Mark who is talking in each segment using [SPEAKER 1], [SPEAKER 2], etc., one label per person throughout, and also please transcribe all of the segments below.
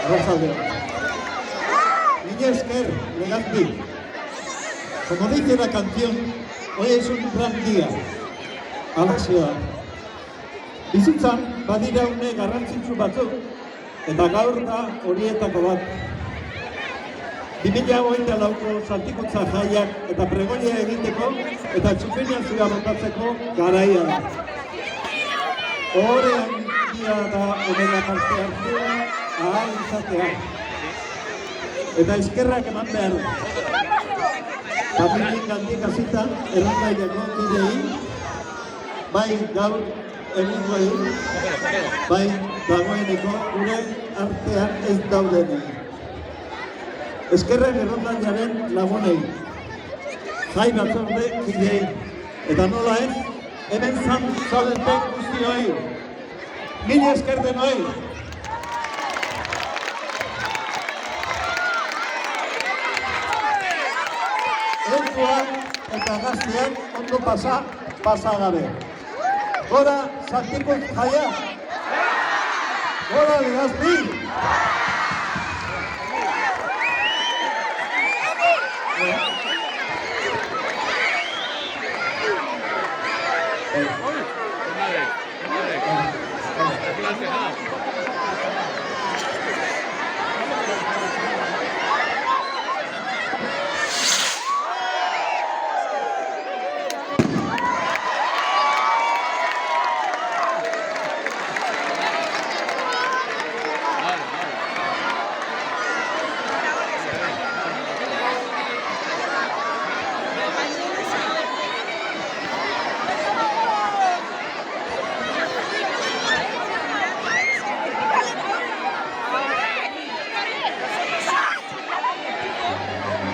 [SPEAKER 1] Arratsaldeo. Mila esker, Legazpi. Como dice la canción, hoy es un gran día. Alaxe da. Bizitzan, badira une garrantzitsu batzuk, eta gaur da horietako bat. 2024ko Zaltikuntza jaiak eta pregoia egiteko eta txupinazioa botatzeko garaia da. Ohore handia da honela parte hartzea, ahal izatea. Eta eskerrak eman behar da. Familien gandik hasita, errandaiako kidei, bai gaur egingoei, bai dagoeneko gure artean ez daudeni. Eskerrak errandaiaren lagunei, jai batzorde kidei, eta nola ez, hemen zaudeten guztioi. Mila esker denoi! Helduak eta gazteak ondo pasa gabe. Gora Zaltikuntza jaia! Gora Legazpi!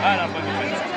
[SPEAKER 2] Ah, la